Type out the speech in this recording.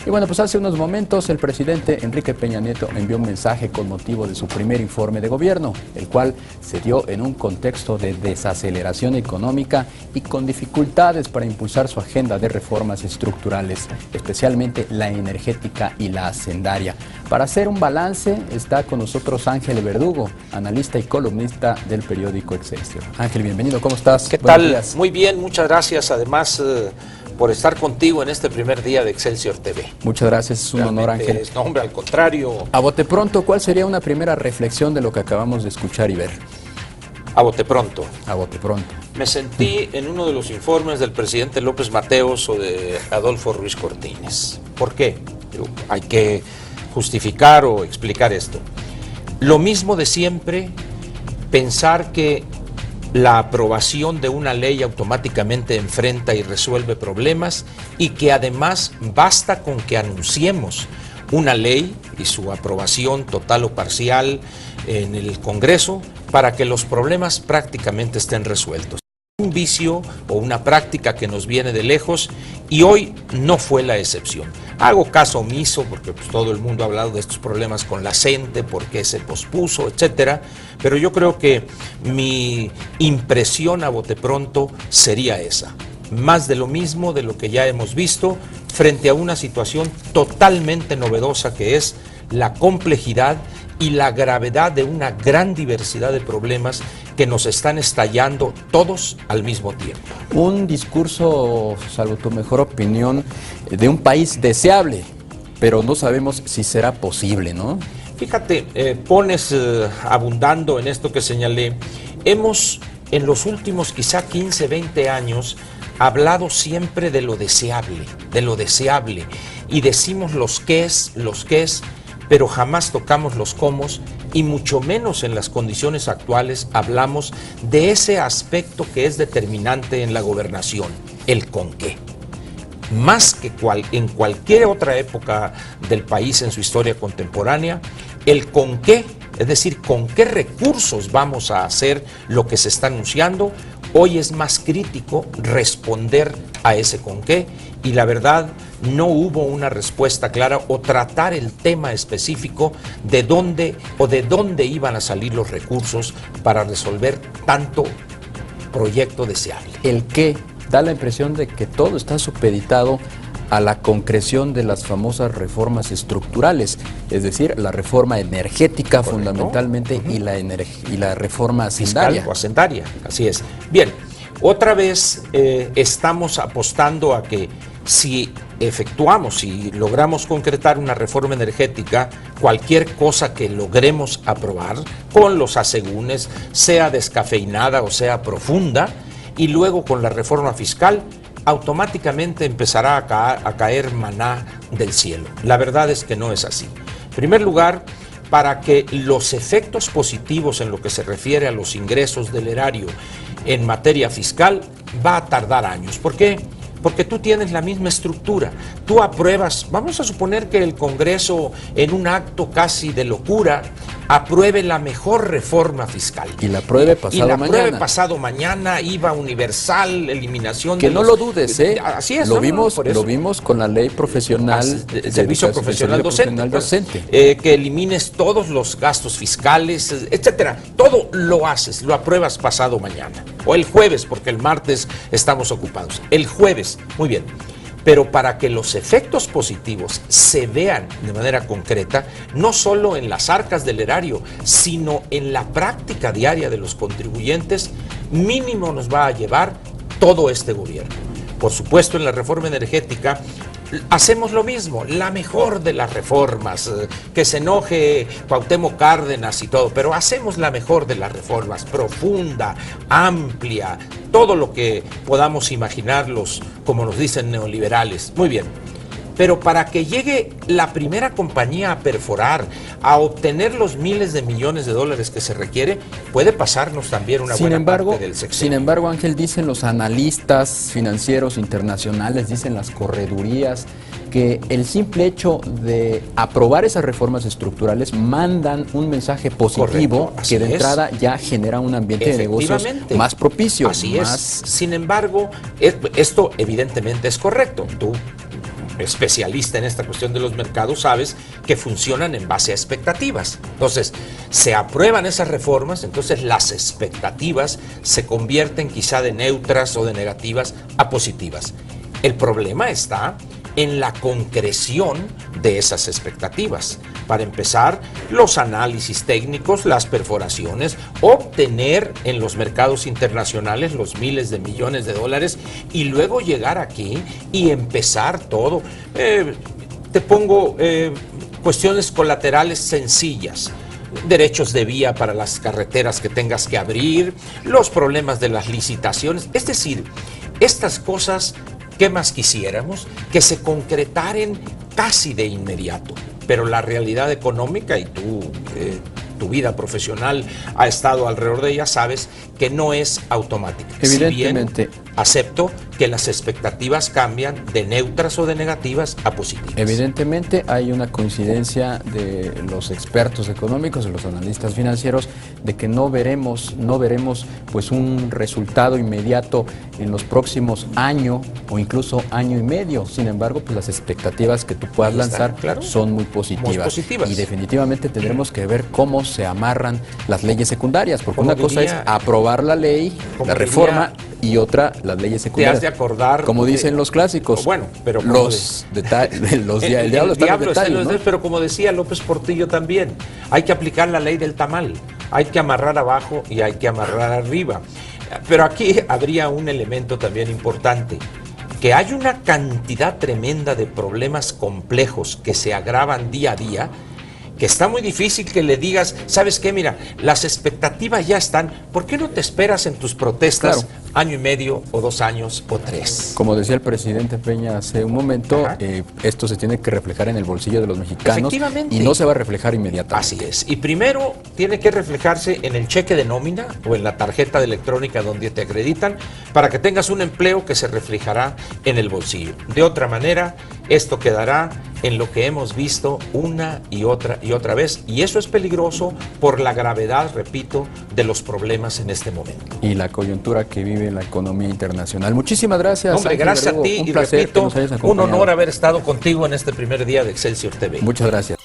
Y bueno, pues hace unos momentos el presidente Enrique Peña Nieto envió un mensaje con motivo de su primer informe de gobierno, el cual se dio en un contexto de desaceleración económica y con dificultades para impulsar su agenda de reformas estructurales, especialmente la energética y la hacendaria. Para hacer un balance está con nosotros Ángel Verdugo, analista y columnista del periódico Excelsior. Ángel, bienvenido, ¿cómo estás? ¿Qué tal? Muy bien, muchas gracias. Además, por estar contigo en este primer día de Excelsior TV. Muchas gracias, es un honor, Ángel. No, hombre, al contrario. A bote pronto, ¿cuál sería una primera reflexión de lo que acabamos de escuchar y ver? A bote pronto. A bote pronto. Me sentí en uno de los informes del presidente López Mateos o de Adolfo Ruiz Cortines. ¿Por qué? Hay que justificar o explicar esto. Lo mismo de siempre, pensar que la aprobación de una ley automáticamente enfrenta y resuelve problemas y que además basta con que anunciemos una ley y su aprobación total o parcial en el Congreso para que los problemas prácticamente estén resueltos. Un vicio o una práctica que nos viene de lejos y hoy no fue la excepción. Hago caso omiso porque pues, todo el mundo ha hablado de estos problemas con la CENTE, por qué se pospuso, etcétera, pero yo creo que mi impresión a bote pronto sería esa. Más de lo mismo de lo que ya hemos visto frente a una situación totalmente novedosa que es la complejidad y la gravedad de una gran diversidad de problemas que nos están estallando todos al mismo tiempo. Un discurso, salvo tu mejor opinión, de un país deseable, pero no sabemos si será posible, ¿no? Fíjate, pones abundando en esto que señalé, hemos en los últimos quizá 15, 20 años hablado siempre de lo deseable, y decimos los qués, pero jamás tocamos los cómos y mucho menos en las condiciones actuales hablamos de ese aspecto que es determinante en la gobernación, el con qué. Más que en cualquier otra época del país en su historia contemporánea, el con qué, es decir, con qué recursos vamos a hacer lo que se está anunciando, hoy es más crítico responder a ese con qué y la verdad no hubo una respuesta clara o tratar el tema específico de dónde iban a salir los recursos para resolver tanto proyecto deseable. El qué da la impresión de que todo está supeditado a la concreción de las famosas reformas estructurales, es decir, la reforma energética. Correcto. Fundamentalmente y la reforma hacendaria. Fiscal o hacendaria, así es. Bien, otra vez estamos apostando a que si logramos concretar una reforma energética, cualquier cosa que logremos aprobar con los asegúnes, sea descafeinada o sea profunda, y luego con la reforma fiscal, automáticamente empezará a caer maná del cielo. La verdad es que no es así. En primer lugar, para que los efectos positivos en lo que se refiere a los ingresos del erario en materia fiscal va a tardar años. ¿Por qué? Porque tú tienes la misma estructura, tú apruebas, vamos a suponer que el Congreso en un acto casi de locura apruebe la mejor reforma fiscal. Y la apruebe pasado mañana. IVA universal, eliminación que de no los, lo dudes, así es, lo vimos con la ley profesional servicio profesional docente. Que elimines todos los gastos fiscales, etcétera. Todo lo haces, lo apruebas pasado mañana o el jueves, porque el martes estamos ocupados. El jueves, muy bien. Pero para que los efectos positivos se vean de manera concreta, no solo en las arcas del erario, sino en la práctica diaria de los contribuyentes, mínimo nos va a llevar todo este gobierno. Por supuesto, en la reforma energética hacemos lo mismo, la mejor de las reformas, que se enoje Cuauhtémoc Cárdenas y todo, pero hacemos la mejor de las reformas, profunda, amplia, todo lo que podamos imaginarlos, como nos dicen neoliberales. Muy bien. Pero para que llegue la primera compañía a perforar, a obtener los miles de millones de dólares que se requiere, puede pasarnos también una buena parte del sexenio. Sin embargo, Ángel, dicen los analistas financieros internacionales, dicen las corredurías, que el simple hecho de aprobar esas reformas estructurales mandan un mensaje positivo. Correcto, que de entrada ya genera un ambiente de negocios más propicio. Así es. Sin embargo, esto evidentemente es correcto. Tú especialista en esta cuestión de los mercados, sabes que funcionan en base a expectativas. Entonces, se aprueban esas reformas, entonces las expectativas se convierten quizá de neutras o de negativas a positivas. El problema está en la concreción de esas expectativas. Para empezar, los análisis técnicos, las perforaciones, obtener en los mercados internacionales los miles de millones de dólares y luego llegar aquí y empezar todo. Te pongo cuestiones colaterales sencillas. Derechos de vía para las carreteras que tengas que abrir, los problemas de las licitaciones. Es decir, estas cosas, ¿qué más quisiéramos? Que se concretaren casi de inmediato. Pero la realidad económica, y tú, tu vida profesional ha estado alrededor de ella, sabes que no es automática. Evidentemente. Si bien acepto que las expectativas cambian de neutras o de negativas a positivas. Evidentemente hay una coincidencia de los expertos económicos, de los analistas financieros, de que no veremos pues un resultado inmediato en los próximos año o incluso año y medio. Sin embargo, pues las expectativas que tú puedas lanzar, claro, son muy positivas. Y definitivamente tendremos que ver cómo se amarran las leyes secundarias, porque una cosa es aprobar la ley, la reforma, y otra, las leyes secundarias. Te has de acordar. Como dicen los clásicos. Bueno, pero el diablo está en los detalles, ¿no? Pero como decía López Portillo también, hay que aplicar la ley del tamal. Hay que amarrar abajo y hay que amarrar arriba. Pero aquí habría un elemento también importante, que hay una cantidad tremenda de problemas complejos que se agravan día a día, que está muy difícil que le digas, ¿sabes qué? Mira, las expectativas ya están, ¿por qué no te esperas en tus protestas año y medio o 2 años o 3? Como decía el presidente Peña hace un momento, esto se tiene que reflejar en el bolsillo de los mexicanos y no se va a reflejar inmediatamente. Así es, y primero tiene que reflejarse en el cheque de nómina o en la tarjeta electrónica donde te acreditan para que tengas un empleo que se reflejará en el bolsillo. De otra manera, esto quedará en lo que hemos visto una y otra vez, y eso es peligroso por la gravedad, repito, de los problemas en este momento. Y la coyuntura que vive la economía internacional. Muchísimas gracias. Hombre, gracias a ti, y repito, un honor haber estado contigo en este primer día de Excelsior TV. Muchas gracias.